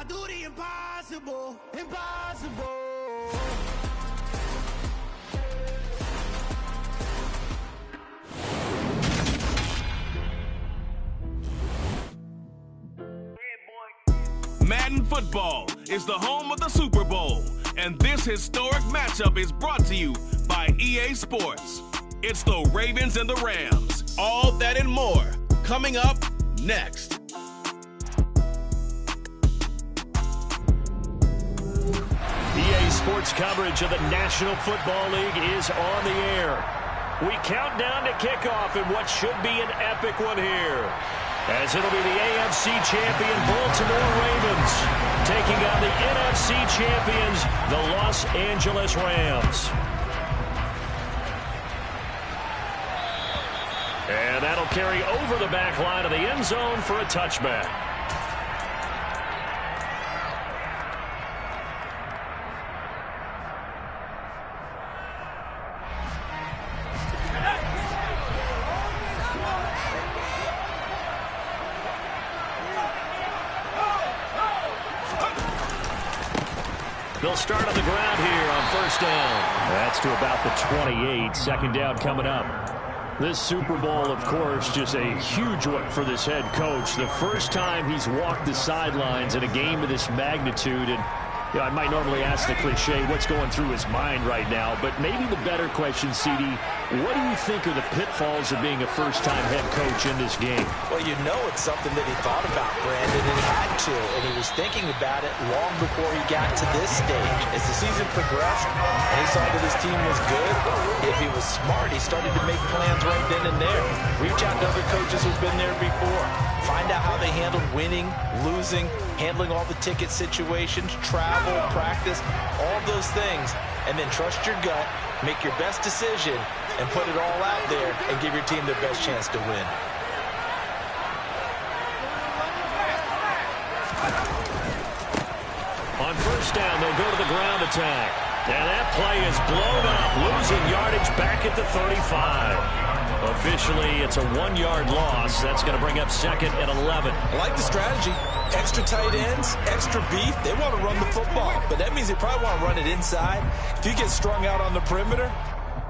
do the impossible, impossible. Madden Football is the home of the Super Bowl, and this historic matchup is brought to you by EA Sports. It's the Ravens and the Rams. All that and more coming up next. EA Sports coverage of the National Football League is on the air. We count down to kickoff in what should be an epic one here, as it'll be the AFC champion Baltimore Ravens taking on the NFC champions, the Los Angeles Rams. And that'll carry over the back line of the end zone for a touchback. They'll start on the ground here on first down. That's to about the 28. Second down coming up. This Super Bowl, of course, just a huge one for this head coach. The first time he's walked the sidelines in a game of this magnitude. And you know, I might normally ask the cliche, what's going through his mind right now? But maybe the better question, CD, what do you think are the pitfalls of being a first-time head coach in this game? Well, you know it's something that he thought about, Brandon, and he had to. And he was thinking about it long before he got to this stage. As the season progressed and he saw that his team was good, if he was smart, he started to make plans right then and there. Reach out to other coaches who've been there before. Find out how they handled winning, losing, handling all the ticket situations, travel, practice, all those things. And then trust your gut, make your best decision, and put it all out there and give your team their best chance to win. On first down, they'll go to the ground attack. And that play is blown up, losing yardage back at the 35. Officially, it's a 1-yard loss. That's going to bring up second and 11. I like the strategy. Extra tight ends, extra beef. They want to run the football, but that means they probably want to run it inside. If you get strung out on the perimeter,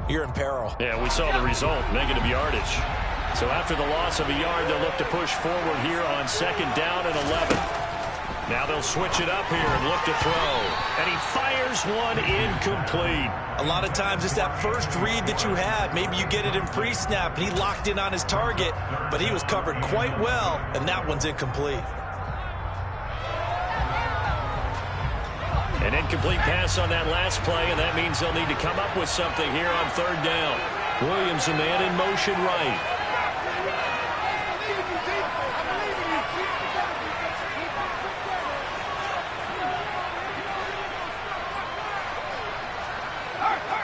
you're in peril. Yeah, we saw the result, negative yardage. So after the loss of a yard, they'll look to push forward here on second down and 11. Now they'll switch it up here and look to throw. And he fires one incomplete. A lot of times it's that first read that you have. Maybe you get it in pre-snap, and he locked in on his target, but he was covered quite well, and that one's incomplete. An incomplete pass on that last play, and that means they'll need to come up with something here on third down. Williams, a man in motion right.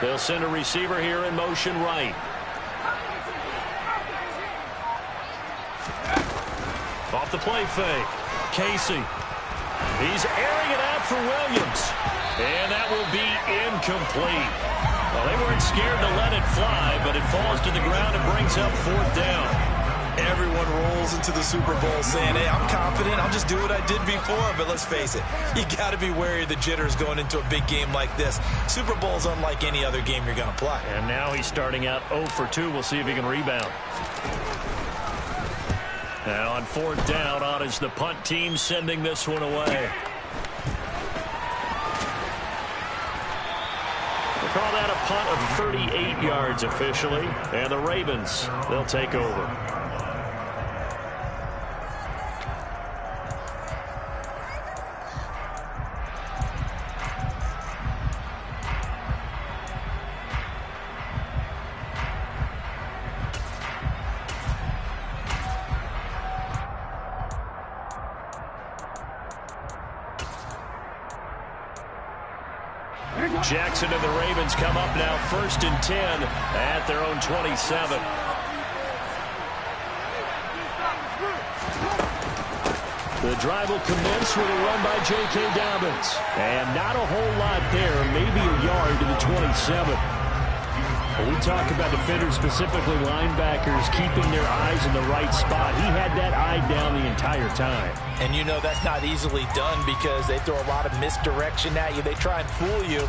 They'll send a receiver here in motion right. Off the play fake. Casey. He's airing it out for Williams. And that will be incomplete. Well, they weren't scared to let it fly, but it falls to the ground and brings up fourth down. Everyone rolls into the Super Bowl saying, hey, I'm confident, I'll just do what I did before. But let's face it, you got to be wary of the jitters going into a big game like this. Super Bowl's unlike any other game you're going to play. And now he's starting out 0 for 2. We'll see if he can rebound. Now on fourth down, on is the punt team sending this one away. We'll call that a punt of 38 yards officially. And the Ravens, they'll take over. Jackson and the Ravens come up now first and 10 at their own 27. The drive will commence with a run by J.K. Dobbins. And not a whole lot there, maybe a yard to the 27. When we talk about defenders, specifically linebackers, keeping their eyes in the right spot, he had that eye down the entire time. And you know that's not easily done because they throw a lot of misdirection at you. They try and fool you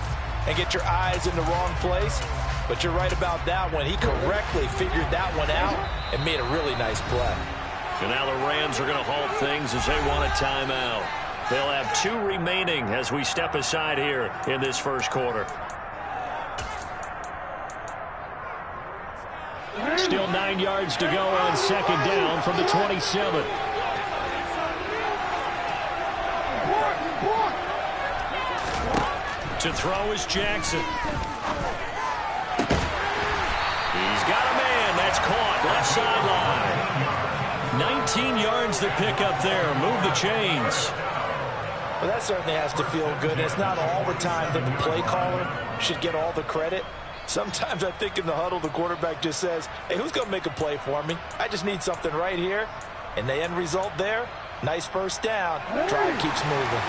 and get your eyes in the wrong place. But you're right about that one. He correctly figured that one out and made a really nice play. So now the Rams are going to halt things as they want a timeout. They'll have 2 remaining as we step aside here in this first quarter. Still 9 yards to go on second down from the 27. To throw is Jackson. He's got a man. That's caught. Left sideline. 19 yards to pick up there. Move the chains. Well, that certainly has to feel good. It's not all the time that the play caller should get all the credit. Sometimes I think in the huddle, the quarterback just says, hey, who's going to make a play for me? I just need something right here. And the end result there, nice first down. Drive keeps moving.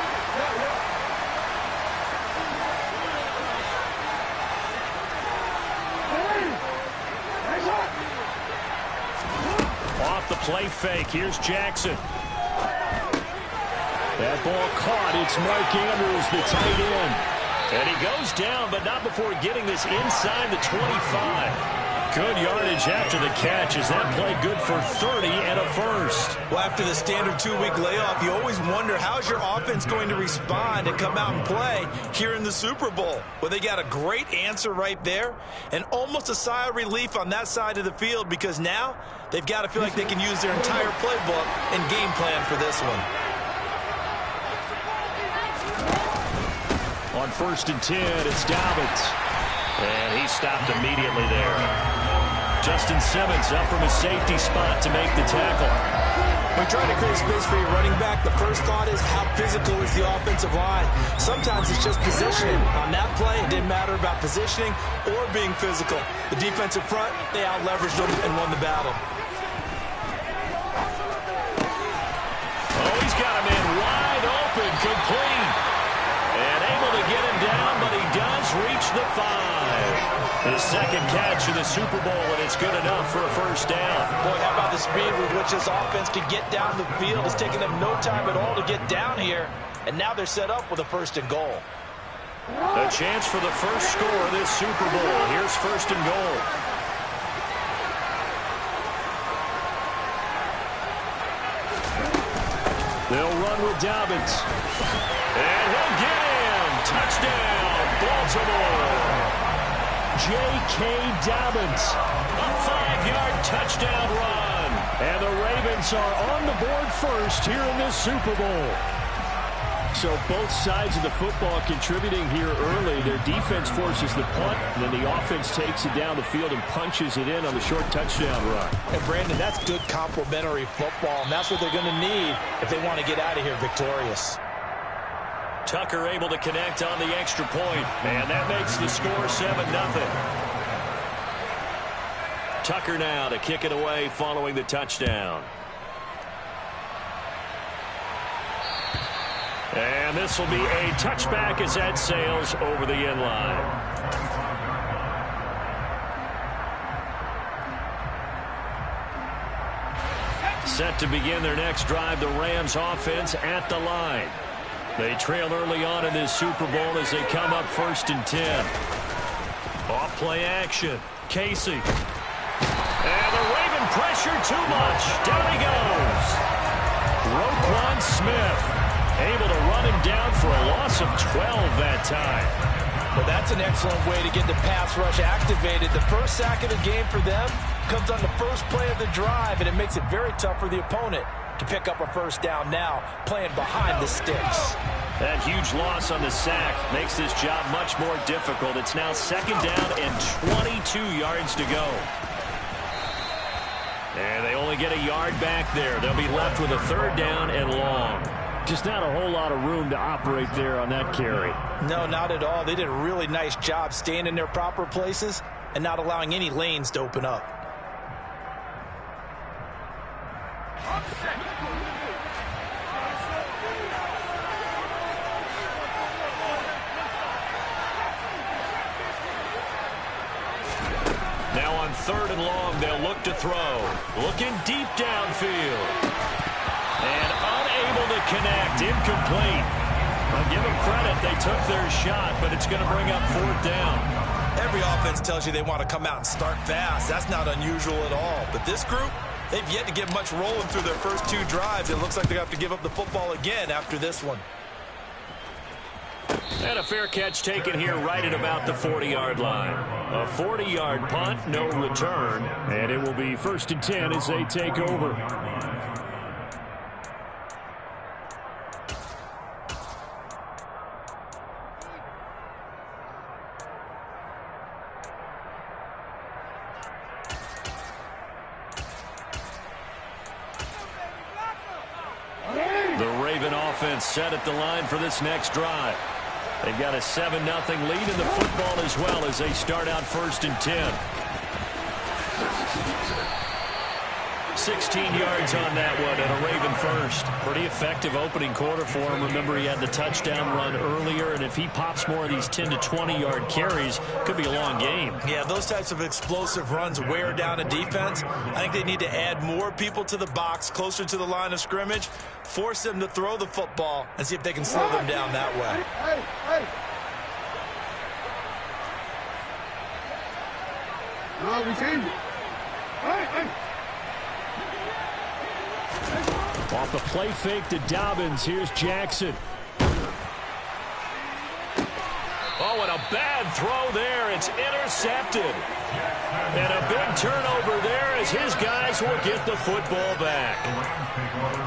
Off the play fake. Here's Jackson. That ball caught. It's Mike Andrews, the tight end. And he goes down, but not before getting this inside the 25. Good yardage after the catch. Is that play good for 30 and a first? Well, after the standard 2-week layoff, you always wonder how's your offense going to respond and come out and play here in the Super Bowl. Well, they got a great answer right there and almost a sigh of relief on that side of the field because now they've got to feel like they can use their entire playbook and game plan for this one. On 1st and 10, it's Dobbins. And he stopped immediately there. Justin Simmons up from his safety spot to make the tackle. When trying to create space for your running back, the first thought is how physical is the offensive line. Sometimes it's just positioning. On that play, it didn't matter about positioning or being physical. The defensive front, they out-leveraged them and won the battle. Oh, he's got him in wide open, complete. And able to get him down, but he does reach the 5. His second catch in the Super Bowl, and it's good enough for a first down. Boy, how about the speed with which this offense can get down the field? It's taking them no time at all to get down here. And now they're set up with a 1st and goal. A chance for the first score of this Super Bowl. Here's 1st and goal. They'll run with Dobbins. And he'll get him. Touchdown, Baltimore. J.K. Dobbins. A 5-yard touchdown run. And the Ravens are on the board first here in this Super Bowl. So both sides of the football contributing here early. Their defense forces the punt, and then the offense takes it down the field and punches it in on the short touchdown run. And Brandon, that's good complementary football, and that's what they're going to need if they want to get out of here victorious. Tucker able to connect on the extra point, and that makes the score 7-0. Tucker now to kick it away following the touchdown. And this will be a touchback as that sails over the end line. Set to begin their next drive, the Rams offense at the line. They trail early on in this Super Bowl as they come up 1st and 10. Off play action. Casey. And the Raven pressure too much. Down he goes. Roquan Smith able to run him down for a loss of 12 that time. Well, that's an excellent way to get the pass rush activated. The first sack of the game for them comes on the first play of the drive, and it makes it very tough for the opponent to pick up a first down now, playing behind the sticks. That huge loss on the sack makes this job much more difficult. It's now 2nd down and 22 yards to go. And they only get a yard back there. They'll be left with a 3rd down and long. Just not a whole lot of room to operate there on that carry. No, not at all. They did a really nice job staying in their proper places and not allowing any lanes to open up. 3rd and long. They'll look to throw. Looking deep downfield. And unable to connect. Incomplete. I'll give them credit. They took their shot, but it's going to bring up 4th down. Every offense tells you they want to come out and start fast. That's not unusual at all. But this group, they've yet to get much rolling through their first 2 drives. It looks like they have to give up the football again after this one. And a fair catch taken here right at about the 40-yard line. A 40-yard punt, no return. And it will be 1st and 10 as they take over. The Raven offense set at the line for this next drive. They've got a 7-0 lead in the football as well as they start out 1st and 10. 16 yards on that one and a Raven first. Pretty effective opening quarter for him. Remember, he had the touchdown run earlier, and if he pops more of these 10 to 20-yard carries, could be a long game. Yeah, those types of explosive runs wear down a defense. I think they need to add more people to the box, closer to the line of scrimmage, force them to throw the football, and see if they can slow them down that way. No, we changed it. Off the play fake to Dobbins. Here's Jackson. Oh, and a bad throw there. It's intercepted. And a big turnover there as his guys will get the football back.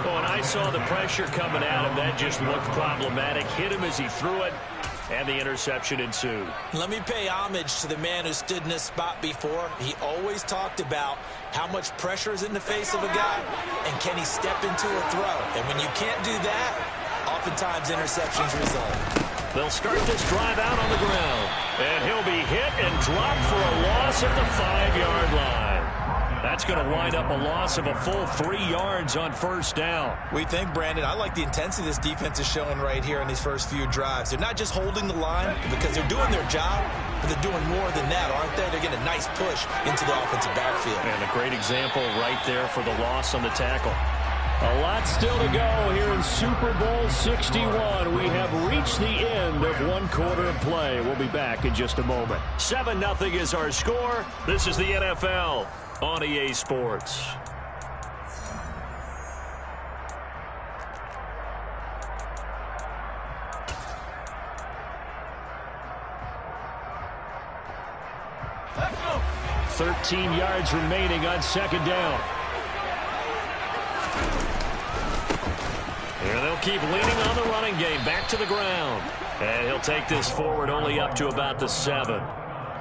Oh, and I saw the pressure coming at him. That just looked problematic. Hit him as he threw it, and the interception ensued. Let me pay homage to the man who stood in this spot before. He always talked about how much pressure is in the face of a guy, and can he step into a throw. And when you can't do that, oftentimes interceptions result. They'll start this drive out on the ground, and he'll be hit and dropped for a loss at the 5-yard line. That's going to wind up a loss of a full 3 yards on 1st down. We think, Brandon, I like the intensity this defense is showing right here in these first few drives. They're not just holding the line because they're doing their job, but they're doing more than that, aren't they? They're getting a nice push into the offensive backfield. And a great example right there for the loss on the tackle. A lot still to go here in Super Bowl 61. We have reached the end of 1 quarter of play. We'll be back in just a moment. 7-0 is our score. This is the NFL on EA Sports. Let's go. 13 yards remaining on 2nd down. Here they'll keep leaning on the running game. Back to the ground. And he'll take this forward only up to about the 7.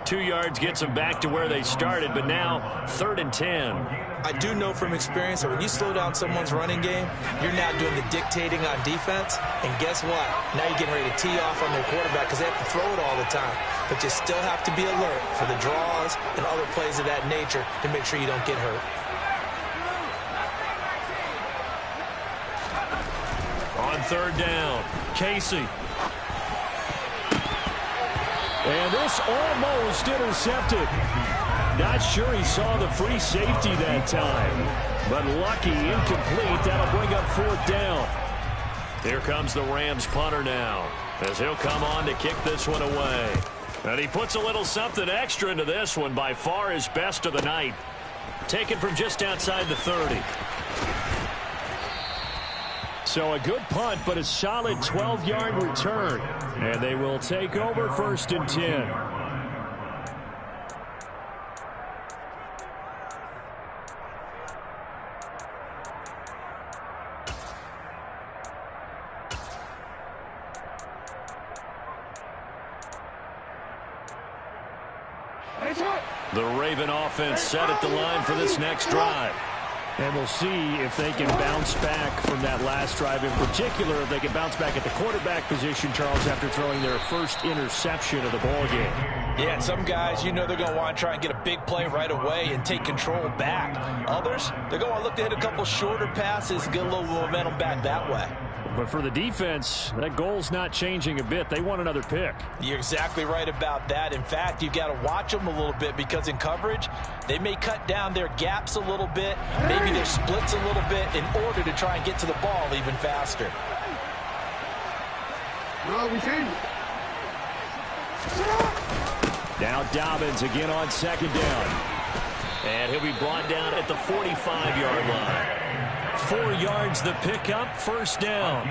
2 yards gets them back to where they started, but now 3rd and 10. I do know from experience that when you slow down someone's running game, you're now doing the dictating on defense. And guess what? Now you're getting ready to tee off on their quarterback because they have to throw it all the time. But you still have to be alert for the draws and other plays of that nature to make sure you don't get hurt. On 3rd down, Casey. And this almost intercepted. Not sure he saw the free safety that time. But lucky, incomplete. That'll bring up 4th down. Here comes the Rams punter now, as he'll come on to kick this one away. And he puts a little something extra into this one, by far his best of the night. Taken from just outside the 30. So a good punt, but a solid 12-yard return. And they will take over 1st and 10. The Raven offense set at the line for this next drive. And we'll see if they can bounce back from that last drive. In particular, if they can bounce back at the quarterback position, Charles, after throwing their first interception of the ballgame. Yeah, and some guys, you know they're going to want to try and get a big play right away and take control back. Others, they're going to look to hit a couple shorter passes and get a little momentum back that way. But for the defense, that goal's not changing a bit. They want another pick. You're exactly right about that. In fact, you've got to watch them a little bit because in coverage, they may cut down their gaps a little bit, maybe their splits a little bit in order to try and get to the ball even faster. No, we change it. Now Dobbins again on second down. And he'll be brought down at the 45-yard line. 4 yards the pickup, first down.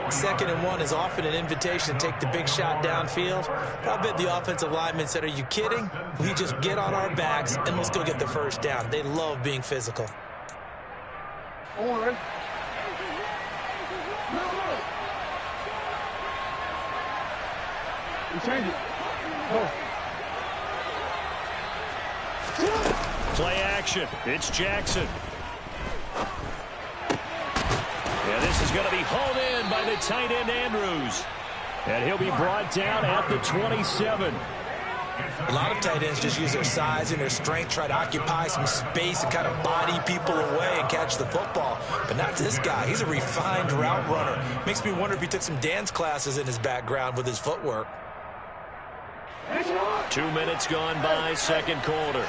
2nd and 1 is often an invitation to take the big shot downfield. I bet the offensive lineman said, are you kidding? We just get on our backs and let's go get the first down. They love being physical. All right. We change it. Go. Play action. It's Jackson. Yeah, this is going to be hauled in by the tight end Andrews. And he'll be brought down at the 27. A lot of tight ends just use their size and their strength, try to occupy some space and kind of body people away and catch the football. But not this guy. He's a refined route runner. Makes me wonder if he took some dance classes in his background with his footwork. 2 minutes gone by, second quarter.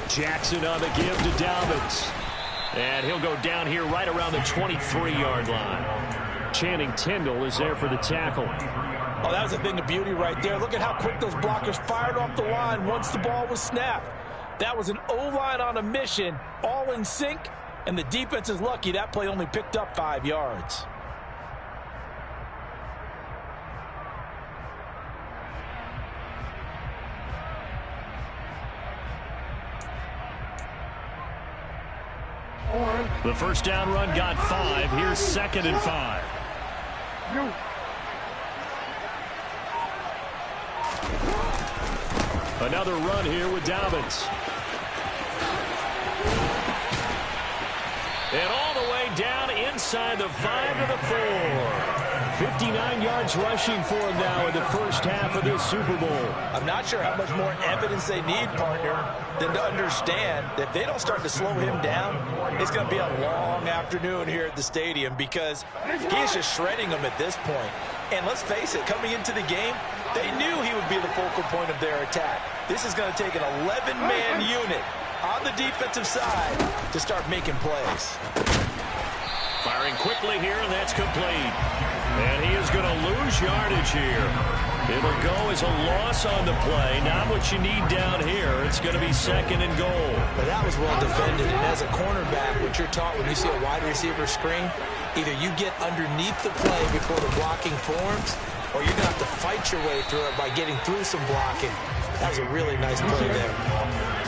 Jackson on the give to Dobbins. And he'll go down here right around the 23-yard line. Channing Tindall is there for the tackle. Oh, that was a thing of beauty right there. Look at how quick those blockers fired off the line once the ball was snapped. That was an O-line on a mission, all in sync, and the defense is lucky that play only picked up 5 yards. The first down run got 5. Here's 2nd and 5. Another run here with Dobbins. And all the way down inside the 5 to the 4. 59 yards rushing for him now in the first half of this Super Bowl. I'm not sure how much more evidence they need, partner, than to understand that if they don't start to slow him down, it's going to be a long afternoon here at the stadium because he is just shredding them at this point. And let's face it, coming into the game, they knew he would be the focal point of their attack. This is going to take an 11-man unit on the defensive side to start making plays. Firing quickly here, and that's complete. And he is going to lose yardage here. It'll go as a loss on the play. Not what you need down here. It's going to be 2nd and goal. But that was well defended. And as a cornerback, what you're taught when you see a wide receiver screen, either you get underneath the play before the blocking forms, or you're going to have to fight your way through it by getting through some blocking. That was a really nice play there.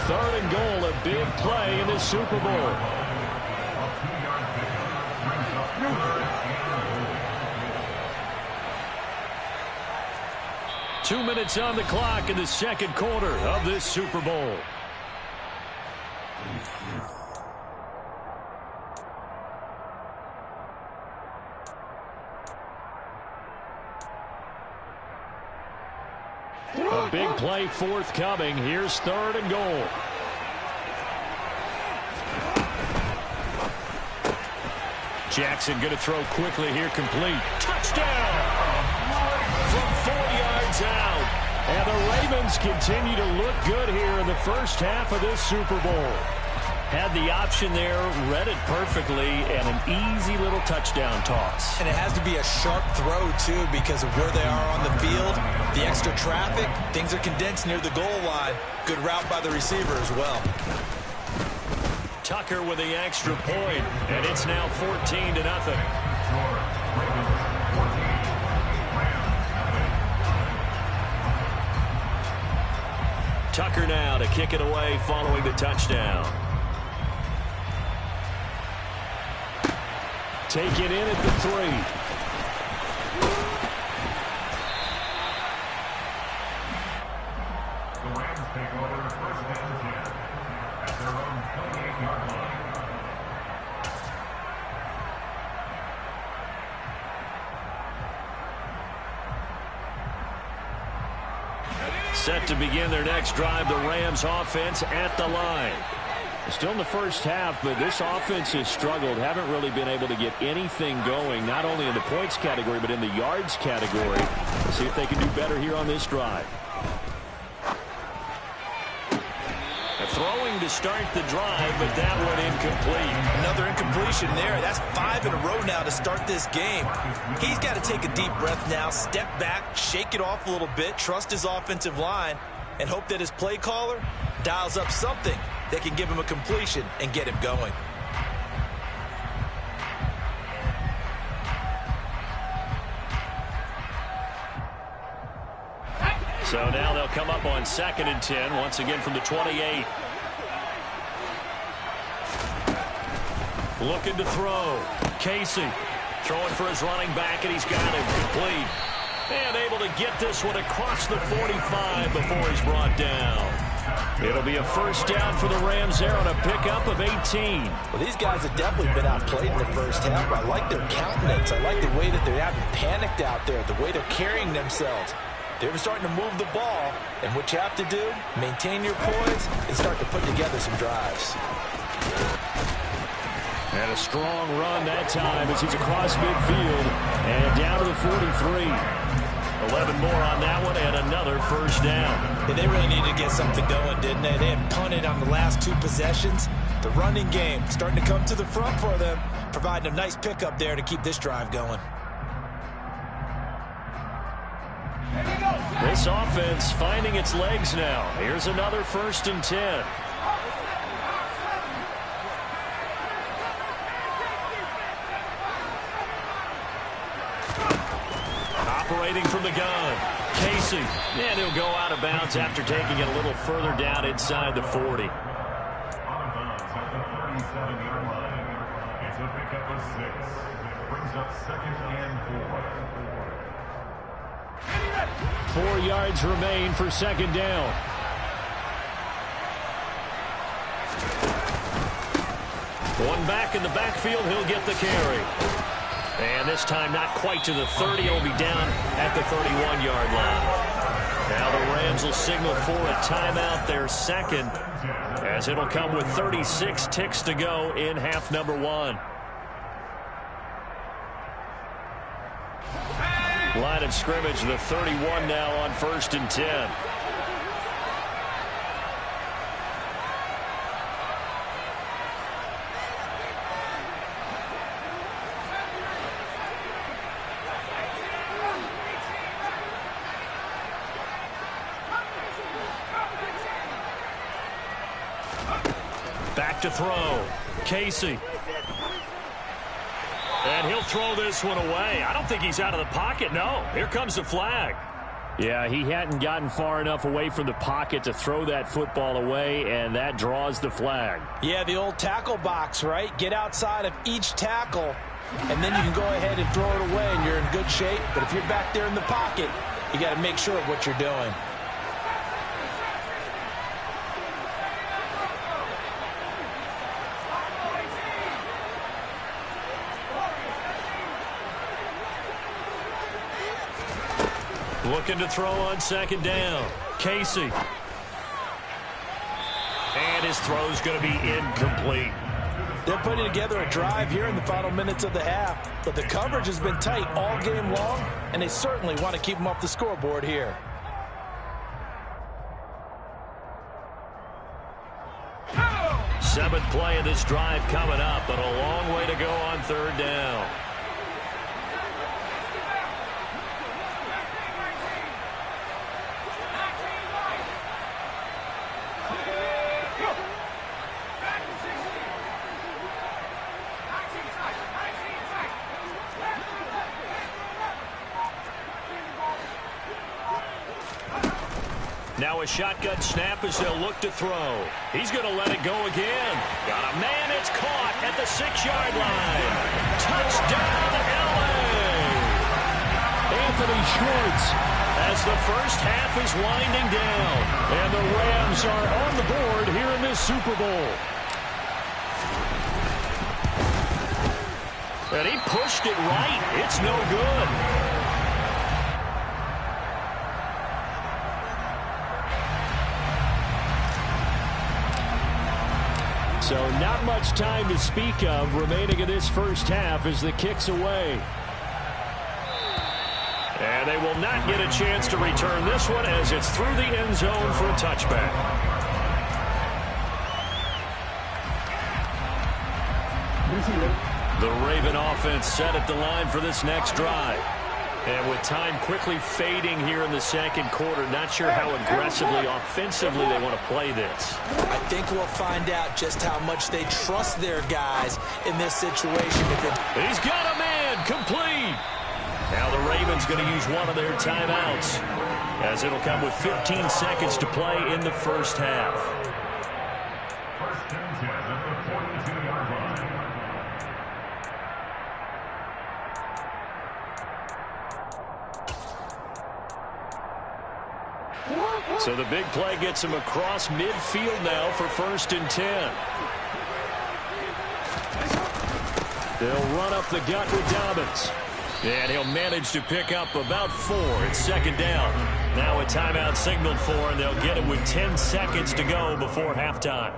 3rd and goal, a big play in the Super Bowl. Two minutes on the clock in the second quarter of this Super Bowl. A big play forthcoming. Here's 3rd and goal. Jackson going to throw quickly here, complete. Touchdown! From 4 yards out. And the Ravens continue to look good here in the first half of this Super Bowl. Had the option there, read it perfectly, and an easy little touchdown toss. And it has to be a sharp throw, too, because of where they are on the field. The extra traffic, things are condensed near the goal line. Good route by the receiver as well. Tucker with the extra point, and it's now 14-0. Tucker now to kick it away following the touchdown. Taken in at the 3. Set to begin their next drive, the Rams offense at the line. Still in the first half, but this offense has struggled. Haven't really been able to get anything going, not only in the points category, but in the yards category. Let's see if they can do better here on this drive. Throwing to start the drive, but that one incomplete. Another incompletion there. That's 5 in a row now to start this game. He's got to take a deep breath now, step back, shake it off a little bit, trust his offensive line, and hope that his play caller dials up something that can give him a completion and get him going. So now they'll come up on 2nd and 10, once again from the 28. Looking to throw. Casey throwing for his running back, and he's got him complete. And able to get this one across the 45 before he's brought down. It'll be a first down for the Rams there on a pickup of 18. Well, these guys have definitely been outplayed in the first half. I like their countenance. I like the way that they haven't panicked out there, the way they're carrying themselves. They're starting to move the ball, and what you have to do, maintain your poise and start to put together some drives. And a strong run that time as he's across midfield and down to the 43. 11 more on that one and another first down. And they really needed to get something going, didn't they? They had punted on the last 2 possessions. The running game starting to come to the front for them, providing a nice pickup there to keep this drive going. This offense finding its legs now. Here's another 1st and 10. Operating from the gun. Casey. And he'll go out of bounds after taking it a little further down inside the 40. It's a pickup of 6. Brings up 2nd and 4. 4 yards remain for 2nd down. One back in the backfield, he'll get the carry. And this time not quite to the 30. He'll be down at the 31-yard line. Now the Rams will signal for a timeout, their second, as it'll come with 36 ticks to go in half number 1. Line of scrimmage, the 31 now on 1st and 10. Back to throw. Casey. And he'll throw this one away. I don't think he's out of the pocket. No, here comes the flag. Yeah, he hadn't gotten far enough away from the pocket to throw that football away, and that draws the flag. Yeah, the old tackle box, right? Get outside of each tackle, and then you can go ahead and throw it away, and you're in good shape. But if you're back there in the pocket, you got to make sure of what you're doing. Looking to throw on 2nd down. Casey. And his throw's going to be incomplete. They're putting together a drive here in the final minutes of the half, but the coverage has been tight all game long, and they certainly want to keep them off the scoreboard here. Seventh play of this drive coming up, but a long way to go on 3rd down. Now a shotgun snap as they'll look to throw. He's going to let it go again. Got a man. It's caught at the 6-yard line. Touchdown, LA. Anthony Schwartz as the first half is winding down. And the Rams are on the board here in this Super Bowl. And he pushed it right. It's no good. So not much time to speak of remaining in this first half as the kick's away. And they will not get a chance to return this one as it's through the end zone for a touchback. The Raven offense set at the line for this next drive. And with time quickly fading here in the second quarter, not sure how aggressively, offensively they want to play this. I think we'll find out just how much they trust their guys in this situation. He's got a man complete. Now the Ravens going to use one of their timeouts as it'll come with 15 seconds to play in the first half. First and 10 at the 42-yard line. So the big play gets him across midfield now for 1st and 10. They'll run up the gut with Dobbins. And he'll manage to pick up about 4. It's 2nd down. Now a timeout signaled for, and they'll get it with 10 seconds to go before halftime.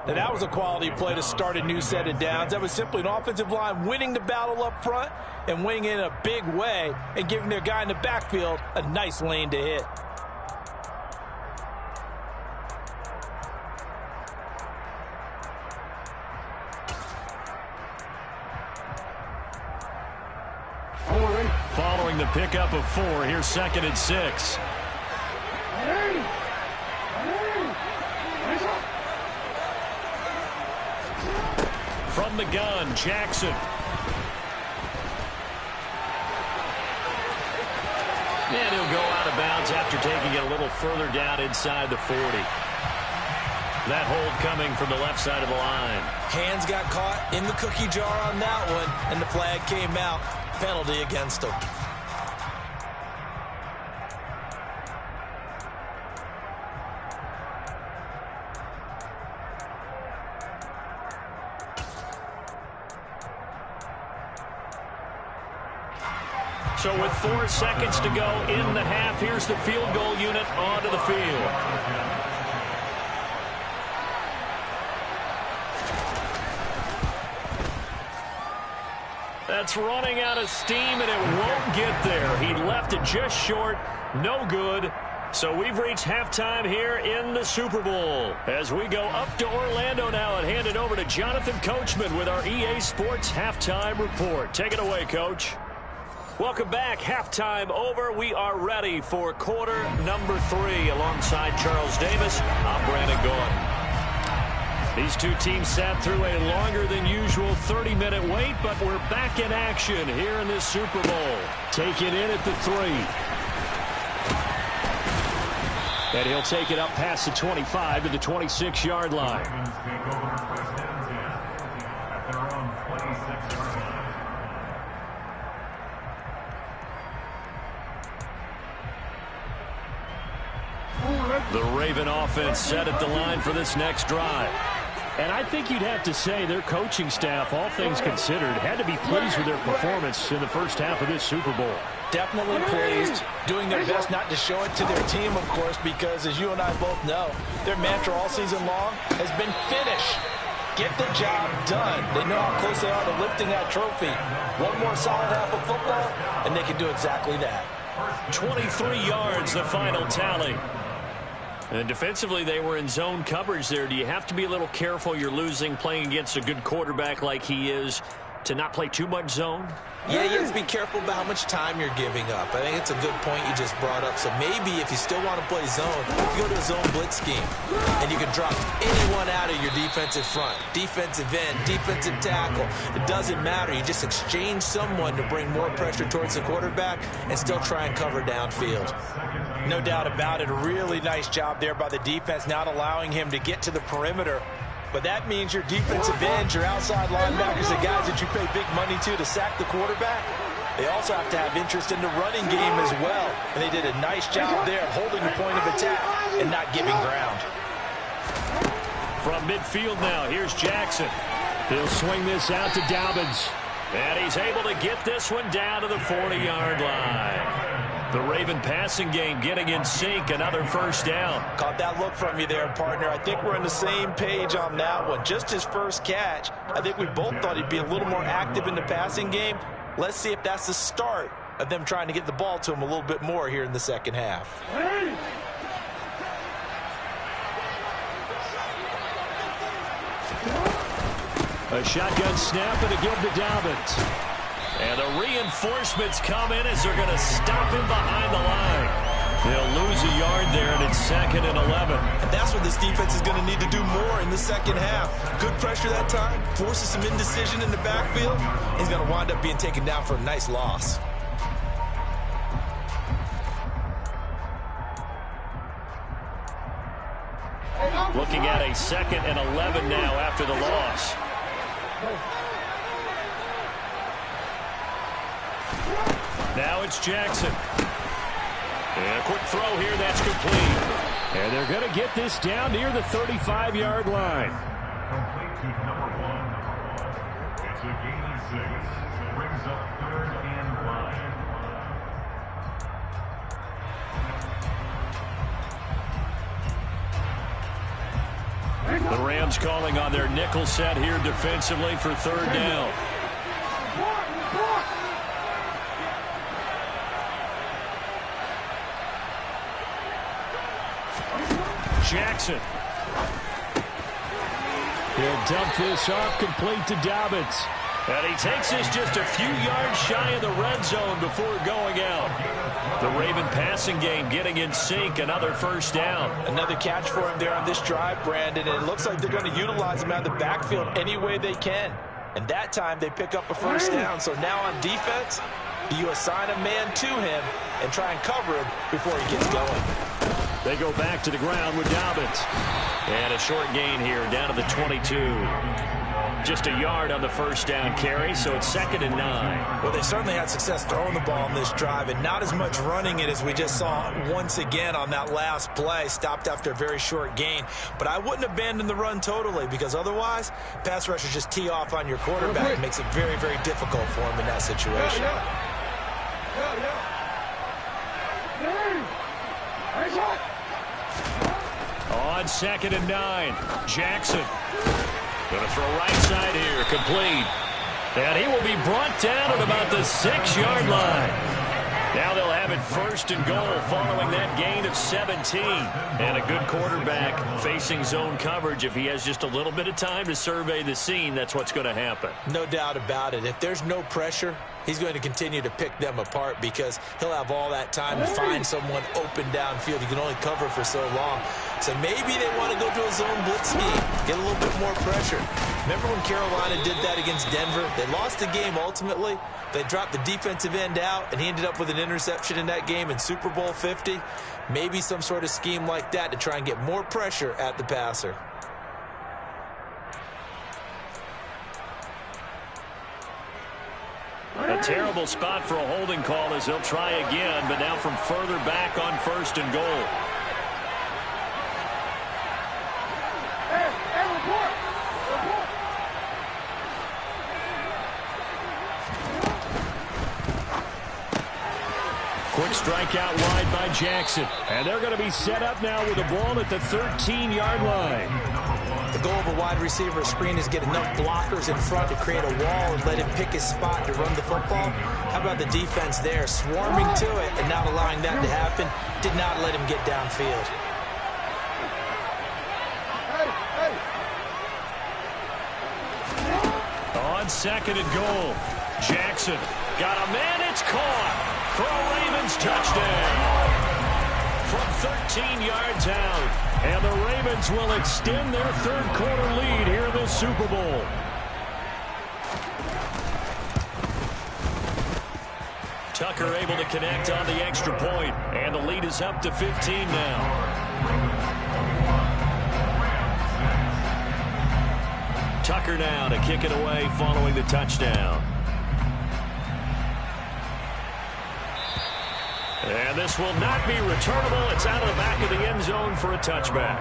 Now that was a quality play to start a new set of downs. That was simply an offensive line winning the battle up front and winning it in a big way and giving their guy in the backfield a nice lane to hit. Following the pickup of 4, here's 2nd and 6. From the gun, Jackson. And he'll go out of bounds after taking it a little further down inside the 40. That hold coming from the left side of the line. Hands got caught in the cookie jar on that one, and the flag came out. Penalty against him. So with 4 seconds to go in the half, here's the field goal unit onto the field. That's running out of steam, and it won't get there. He left it just short. No good. So we've reached halftime here in the Super Bowl. As we go up to Orlando now and hand it over to Jonathan Coachman with our EA Sports Halftime Report. Take it away, Coach. Welcome back. Halftime over. We are ready for quarter number 3. Alongside Charles Davis, I'm Brandon Gordon. These two teams sat through a longer than usual 30-minute wait, but we're back in action here in this Super Bowl. Take it in at the 3. And he'll take it up past the 25 to the 26-yard line. Ravens take over 1st and 10 at their own 26-yard line. The Raven offense set at the line for this next drive. And I think you'd have to say their coaching staff, all things considered, had to be pleased with their performance in the first half of this Super Bowl. Definitely pleased, doing their best not to show it to their team, of course, because as you and I both know, their mantra all season long has been finish. Get the job done. They know how close they are to lifting that trophy. One more solid half of football, and they can do exactly that. 23 yards, the final tally. And defensively, they were in zone coverage there. Do you have to be a little careful? You're losing, playing against a good quarterback like he is, to not play too much zone? Yeah, you have to be careful about how much time you're giving up. I think it's a good point you just brought up. So maybe if you still want to play zone, you go to a zone blitz scheme. And you can drop anyone out of your defensive front. Defensive end, defensive tackle. It doesn't matter. You just exchange someone to bring more pressure towards the quarterback and still try and cover downfield. No doubt about it. A really nice job there by the defense, not allowing him to get to the perimeter. But that means your defensive ends, your outside linebackers, the guys that you pay big money to sack the quarterback, they also have to have interest in the running game as well. And they did a nice job there holding the point of attack and not giving ground. From midfield now, here's Jackson. He'll swing this out to Dobbins. And he's able to get this one down to the 40-yard line. The Raven passing game getting in sync, another first down. Caught that look from you there, partner. I think we're on the same page on that one. Just his first catch. I think we both thought he'd be a little more active in the passing game. Let's see if that's the start of them trying to get the ball to him a little bit more here in the second half. A shotgun snap and a give to Dobbins. And the reinforcements come in as they're going to stop him behind the line. They'll lose a yard there, and it's 2nd and 11. And that's what this defense is going to need to do more in the second half. Good pressure that time, forces some indecision in the backfield. He's going to wind up being taken down for a nice loss. Looking at a 2nd and 11 now after the loss. Now it's Jackson. And a quick throw here, that's complete. And they're going to get this down near the 35-yard line. Complete to number 1. It's a gain of 6. Brings up 3rd and 5. The Rams calling on their nickel set here defensively for 3rd down. Jackson. He'll dump this off complete to Dobbins. And he takes this just a few yards shy of the red zone before going out. The Raven passing game getting in sync, another first down. Another catch for him there on this drive, Brandon, and it looks like they're going to utilize him out of the backfield any way they can. And that time they pick up a first down. So now on defense, you assign a man to him and try and cover him before he gets going. They go back to the ground with Dobbins. And a short gain here down to the 22. Just a yard on the first down carry, so it's 2nd and 9. Well, they certainly had success throwing the ball on this drive and not as much running it as we just saw once again on that last play. Stopped after a very short gain. But I wouldn't abandon the run totally, because otherwise, pass rushers just tee off on your quarterback. It makes it very, very difficult for him in that situation. On 2nd and 9, Jackson. Going to throw right side here, complete. And he will be brought down at about the 6-yard line. Now they'll have it 1st and goal following that gain of 17. And a good quarterback facing zone coverage. If he has just a little bit of time to survey the scene, that's what's going to happen. No doubt about it. If there's no pressure, he's going to continue to pick them apart because he'll have all that time to find someone open downfield. He can only cover for so long. So maybe they want to go to a zone blitz scheme, get a little bit more pressure. Remember when Carolina did that against Denver? They lost the game ultimately. They dropped the defensive end out, and he ended up with an interception in that game in Super Bowl 50. Maybe some sort of scheme like that to try and get more pressure at the passer. A terrible spot for a holding call as they'll try again, but now from further back on 1st and goal. Quick strike out wide by Jackson. And they're going to be set up now with the ball at the 13-yard line. The goal of a wide receiver screen is get enough blockers in front to create a wall and let him pick his spot to run the football. How about the defense there, swarming to it and not allowing that to happen? Did not let him get downfield. On 2nd and goal, Jackson got a man, it's caught for a Ravens touchdown. From 13 yards out, and the Ravens will extend their 3rd quarter lead here in the Super Bowl. Tucker able to connect on the extra point, and the lead is up to 15 now. Tucker now to kick it away following the touchdown. And this will not be returnable. It's out of the back of the end zone for a touchback.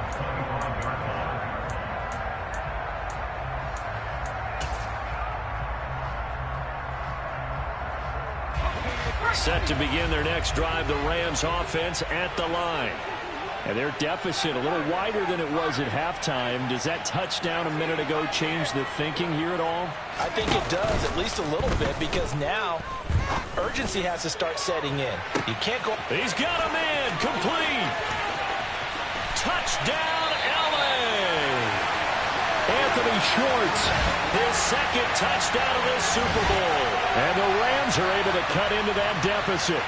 Set to begin their next drive, the Rams offense at the line. And their deficit a little wider than it was at halftime. Does that touchdown a minute ago change the thinking here at all? I think it does, at least a little bit, because now urgency has to start setting in. You can't go. He's got him in. Complete. Touchdown, LA. Anthony Schwartz, his second touchdown of this Super Bowl. And the Rams are able to cut into that deficit.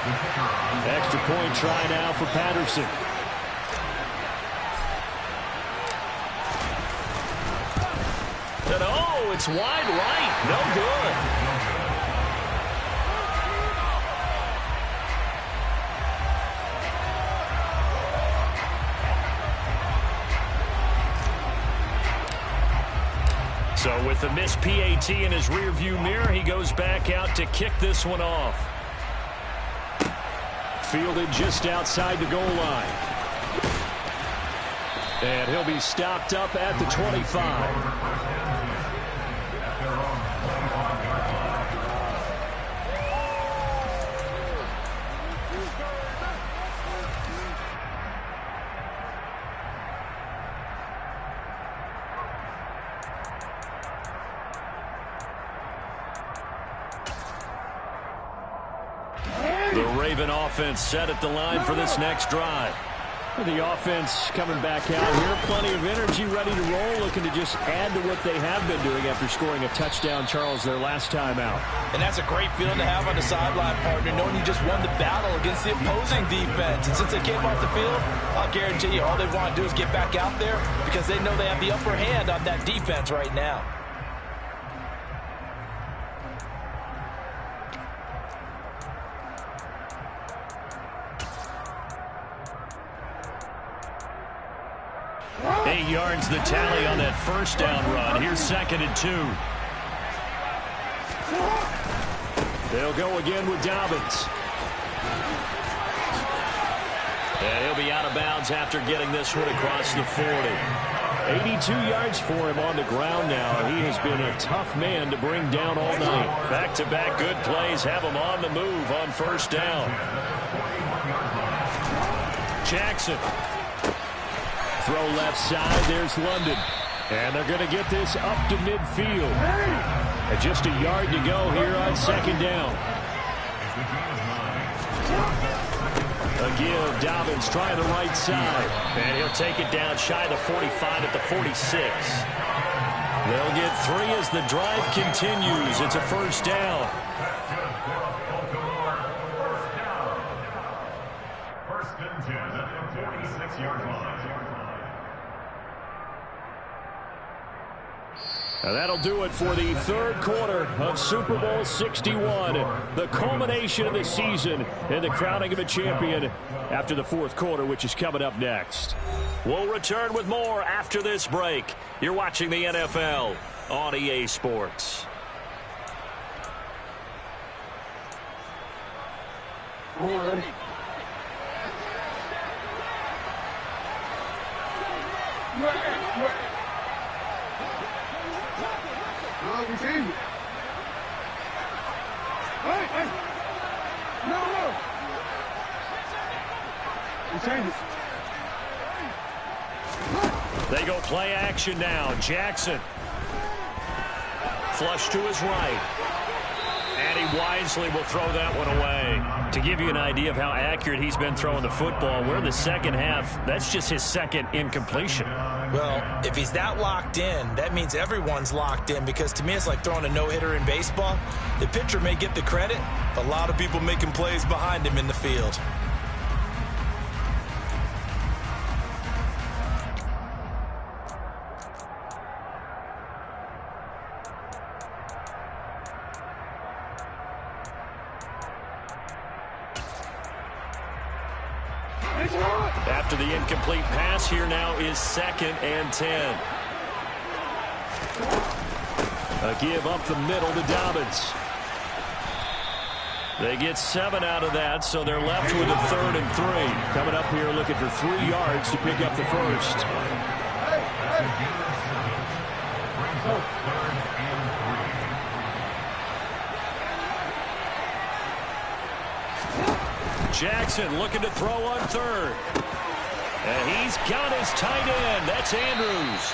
Extra point try now for Patterson. And oh, it's wide right. No good. So with the missed PAT in his rearview mirror, he goes back out to kick this one off. Fielded just outside the goal line. And he'll be stopped up at the 25. The Raven offense set at the line for this next drive. The offense coming back out here. Plenty of energy, ready to roll, looking to just add to what they have been doing after scoring a touchdown, Charles, their last time out. And that's a great feeling to have on the sideline, partner, knowing you just won the battle against the opposing defense. And since they came off the field, I'll guarantee you all they want to do is get back out there because they know they have the upper hand on that defense right now. Yards the tally on that first down run. Here's 2nd and 2. They'll go again with Dobbins. And he'll be out of bounds after getting this one across the 40. 82 yards for him on the ground now. He has been a tough man to bring down all night. Back-to-back good plays have him on the move on first down. Jackson. Throw left side, there's London. And they're going to get this up to midfield. And just a yard to go here on 2nd down. A give, Dobbins trying the right side. And he'll take it down shy of the 45 at the 46. They'll get 3 as the drive continues. It's a first down. First and 10 at the 46-yard line. And that'll do it for the 3rd quarter of Super Bowl 61. The culmination of the season and the crowning of a champion after the 4th quarter, which is coming up next. We'll return with more after this break. You're watching the NFL on EA Sports. One. We changed it. Hey. No. We changed it. They go play action now. Jackson. Flush to his right. And he wisely will throw that one away. To give you an idea of how accurate he's been throwing the football, we're in the second half. That's just his 2nd incompletion. Well, if he's that locked in, that means everyone's locked in, because to me it's like throwing a no-hitter in baseball. The pitcher may get the credit, but a lot of people making plays behind him in the field. After the incomplete pass, here now is 2nd and 10. A give up the middle to Dobbins. They get 7 out of that, so they're left with a 3rd and 3. Coming up here looking for 3 yards to pick up the first. Jackson looking to throw on third. And he's got his tight end. That's Andrews.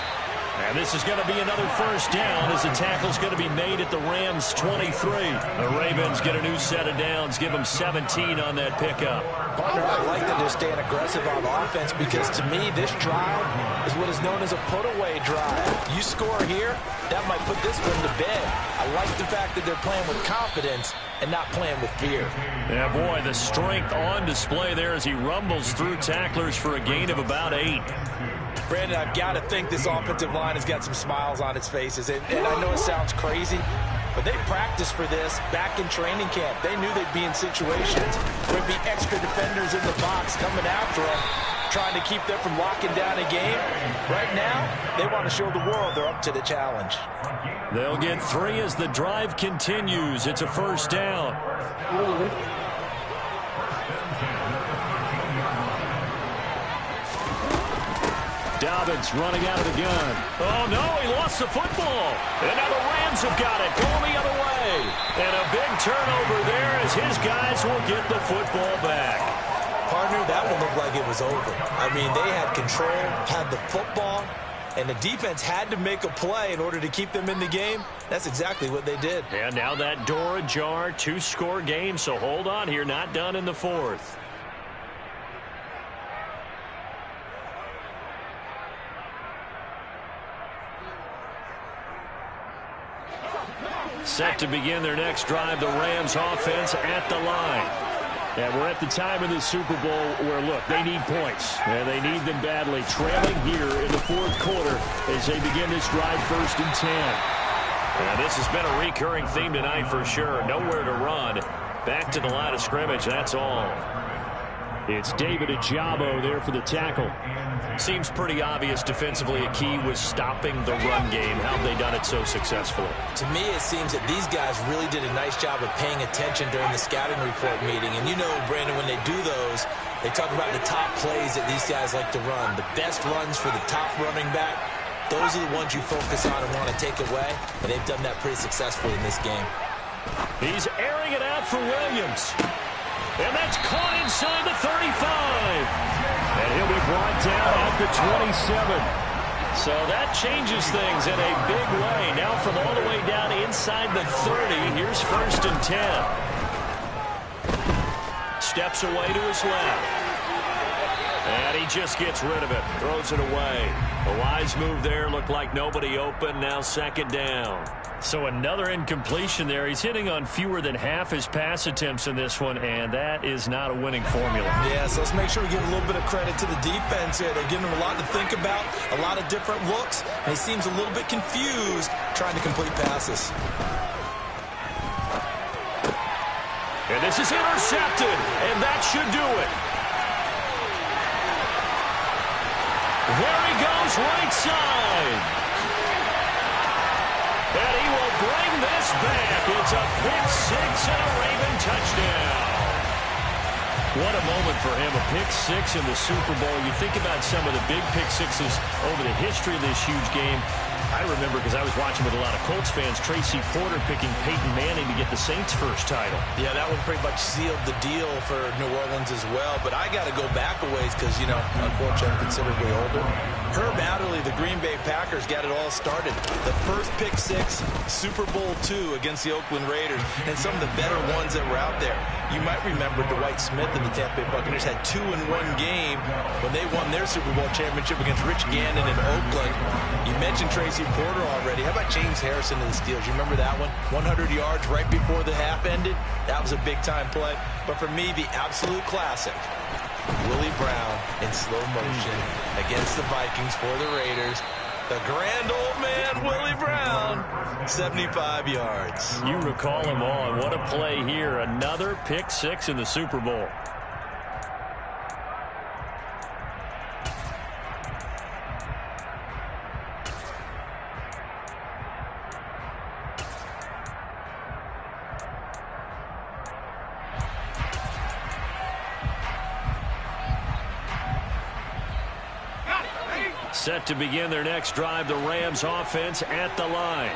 And this is going to be another first down as the tackle's going to be made at the Rams' 23. The Ravens get a new set of downs, give them 17 on that pickup. Partner, I like that they're staying aggressive on offense because to me this drive is what is known as a put-away drive. You score here, that might put this one to bed. I like the fact that they're playing with confidence and not playing with fear. Yeah, boy, the strength on display there as he rumbles through tacklers for a gain of about 8. Brandon, I've got to think this offensive line has got some smiles on its faces. And I know it sounds crazy, but they practiced for this back in training camp. They knew they'd be in situations where there'd be extra defenders in the box coming after them, trying to keep them from locking down a game. Right now, they want to show the world they're up to the challenge. They'll get 3 as the drive continues. It's a first down. Dobbins running out of the gun. Oh, no, he lost the football. And now the Rams have got it, going the other way. And a big turnover there as his guys will get the football back. Partner, that one looked like it was over. I mean, they had control, had the football, and the defense had to make a play in order to keep them in the game. That's exactly what they did. And now that door ajar, 2-score game, so hold on here, not done in the 4th. Set to begin their next drive, the Rams offense at the line. And we're at the time in the Super Bowl where, look, they need points. And they need them badly. Trailing here in the 4th quarter as they begin this drive 1st and 10. And this has been a recurring theme tonight for sure. Nowhere to run. Back to the line of scrimmage, that's all. It's David Ojabo there for the tackle. Seems pretty obvious defensively a key was stopping the run game. How have they done it so successfully? To me, it seems that these guys really did a nice job of paying attention during the scouting report meeting. And you know, Brandon, when they do those, they talk about the top plays that these guys like to run. The best runs for the top running back. Those are the ones you focus on and want to take away. And they've done that pretty successfully in this game. He's airing it out for Williams. And that's caught inside the 35. And he'll be brought down at the 27. So that changes things in a big way. Now from all the way down inside the 30, here's 1st and 10. Steps away to his left. And he just gets rid of it. Throws it away. A wise move there. Looked like nobody open. Now 2nd down. So another incompletion there. He's hitting on fewer than half his pass attempts in this one, and that is not a winning formula. Yeah, so let's make sure we give a little bit of credit to the defense here. They're giving him a lot to think about, a lot of different looks, and he seems a little bit confused trying to complete passes. And this is intercepted, and that should do it. There he goes, right side. And he will bring this back. It's a pick 6 and a Raven touchdown. What a moment for him, a pick 6 in the Super Bowl. You think about some of the big pick 6s over the history of this huge game. I remember, because I was watching with a lot of Colts fans, Tracy Porter picking Peyton Manning to get the Saints' first title. Yeah, that one pretty much sealed the deal for New Orleans as well. But I got to go back a ways because, you know, unfortunately, I'm considerably older. Herb Adderley, the Green Bay Packers, got it all started. The first pick 6, Super Bowl II against the Oakland Raiders, and some of the better ones that were out there. You might remember Dwight Smith and the Tampa Bay Buccaneers had 2 in one game when they won their Super Bowl championship against Rich Gannon in Oakland. You mentioned Tracy Porter already. How about James Harrison and the Steelers? You remember that one? 100 yards right before the half ended. That was a big-time play. But for me, the absolute classic, Willie Brown in slow motion against the Vikings for the Raiders. The grand old man, Willie Brown, 75 yards. You recall him on. What a play here. Another pick 6 in the Super Bowl. Set to begin their next drive, the Rams offense at the line.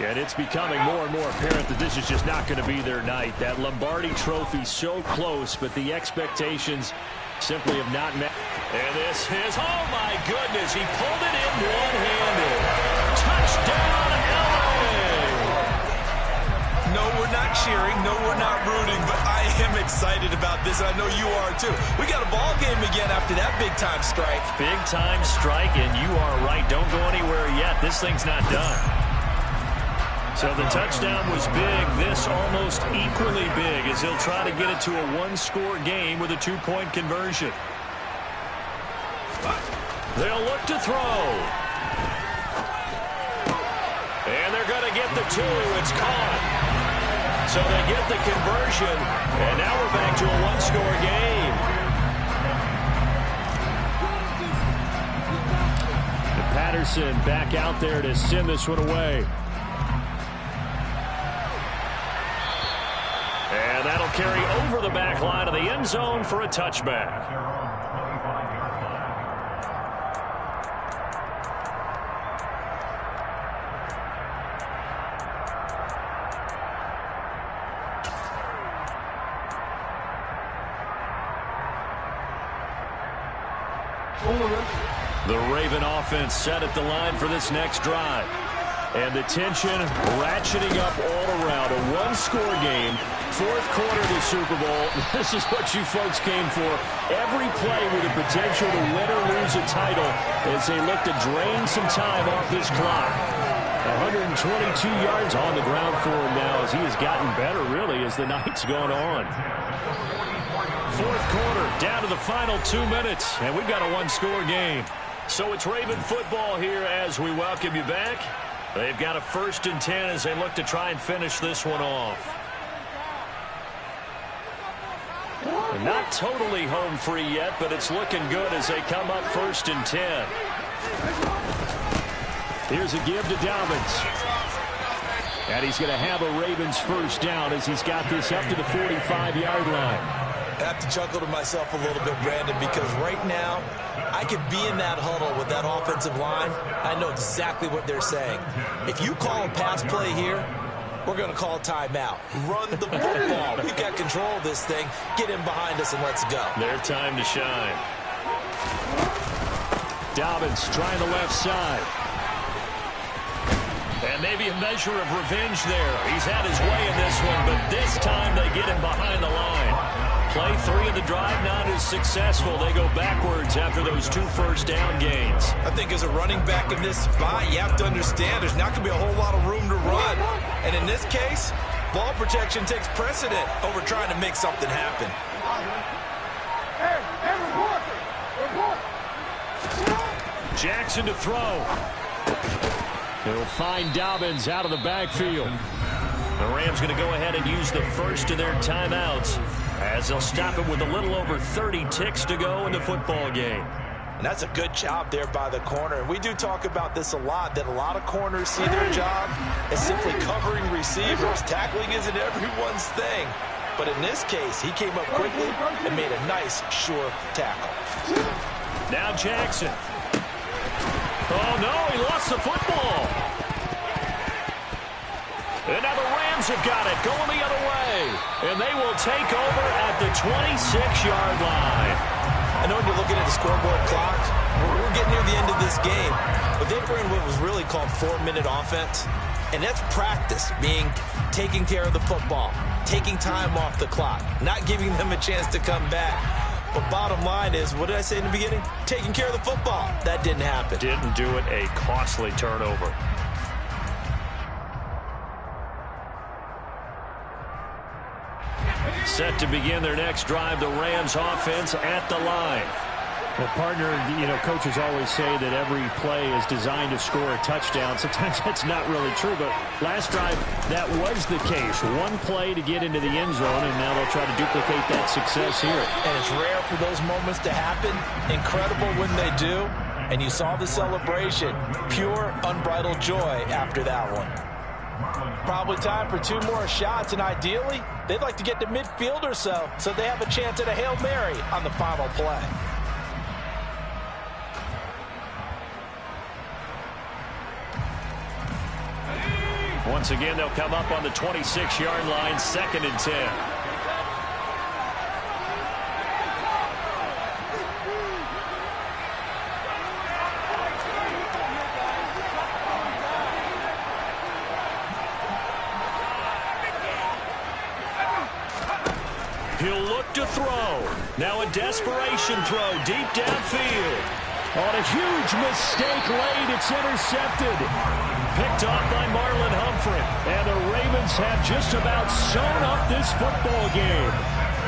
And it's becoming more and more apparent that this is just not going to be their night. That Lombardi trophy so close, but the expectations simply have not met. And this is, oh my goodness, he pulled it in one-handed. Touchdown, LA! No, we're not cheering. No, we're not rooting, but I am excited about this. I know you are too. We got a ball game again after that big-time strike. Big-time strike, and you are right. Don't go anywhere yet. This thing's not done. So the touchdown was big. This almost equally big as he'll try to get it to a one-score game with a two-point conversion. They'll look to throw. And they're going to get the two. It's caught. So they get the conversion. And now we're back to a one-score game. And Patterson back out there to send this one away. And that'll carry over the back line of the end zone for a touchback. The Raven offense set at the line for this next drive. And the tension ratcheting up all around. A one-score game. Fourth quarter of the Super Bowl. This is what you folks came for. Every play with the potential to win or lose a title as they look to drain some time off this clock. 122 yards on the ground for him now as he has gotten better, really, as the night's gone on. Fourth quarter, down to the final 2 minutes, and we've got a one-score game. So it's Raven football here as we welcome you back. They've got a 1st and 10 as they look to try and finish this one off. They're not totally home free yet, but it's looking good as they come up 1st and 10. Here's a give to Dobbins. And he's going to have a Ravens first down as he's got this up to the 45-yard line. I have to chuckle to myself a little bit, Brandon, because right now I could be in that huddle with that offensive line. I know exactly what they're saying. If you call a pass play here, we're going to call a timeout. Run the football. We've got control of this thing. Get in behind us and let's go. Their time to shine. Dobbins trying the left side. And maybe a measure of revenge there. He's had his way in this one, but this time they get him behind the line. Play 3 of the drive not as successful. They go backwards after those 2 first-down gains. I think as a running back in this spot, you have to understand there's not going to be a whole lot of room to run. And in this case, ball protection takes precedent over trying to make something happen. Jackson to throw. He'll find Dobbins out of the backfield. The Rams going to go ahead and use the first of their timeouts as they'll stop it with a little over 30 ticks to go in the football game. And that's a good job there by the corner. And we do talk about this a lot, that a lot of corners see their job as simply covering receivers. Tackling isn't everyone's thing. But in this case, he came up quickly and made a nice, sure tackle. Now Jackson. Oh, no, he lost the football. And now the Rams have got it, going the other way. And they will take over at the 26-yard line. I know when you're looking at the scoreboard clock, we're getting near the end of this game. But they were in what was really called 4-minute offense. And that's practice, meaning taking care of the football, taking time off the clock, not giving them a chance to come back. But bottom line is, what did I say in the beginning? Taking care of the football. That didn't happen. Didn't do it, a costly turnover. Set to begin their next drive, the Rams offense at the line. Well, partner, you know, coaches always say that every play is designed to score a touchdown. Sometimes that's not really true, but last drive, that was the case. One play to get into the end zone, and now they'll try to duplicate that success here. And it's rare for those moments to happen. Incredible when they do. And you saw the celebration. Pure, unbridled joy after that one. Probably time for 2 more shots, and ideally, they'd like to get to midfield or so they have a chance at a Hail Mary on the final play. Once again, they'll come up on the 26-yard line, 2nd and 10. He'll look to throw. Now a desperation throw deep downfield. On a huge mistake late, it's intercepted. Picked off by Marlon Humphrey. And the Ravens have just about sewn up this football game.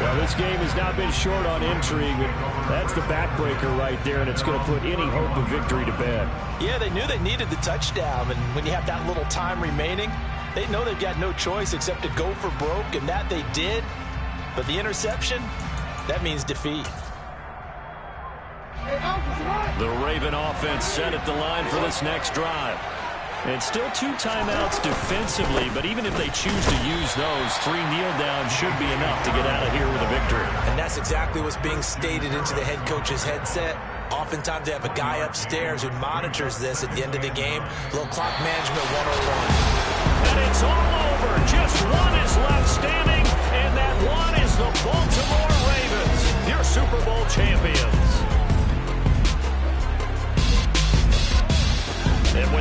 Well, this game has not been short on intrigue, but that's the backbreaker right there, and it's going to put any hope of victory to bed. Yeah, they knew they needed the touchdown, and when you have that little time remaining, they know they've got no choice except to go for broke, and that they did. But the interception, that means defeat. The Raven offense set at the line for this next drive. And still 2 timeouts defensively, but even if they choose to use those, 3 kneel downs should be enough to get out of here with a victory. And that's exactly what's being stated into the head coach's headset. Oftentimes they have a guy upstairs who monitors this at the end of the game. Little clock management 101. And it's all over. Just one is left standing, and that one is the Baltimore Ravens, your Super Bowl champions. And when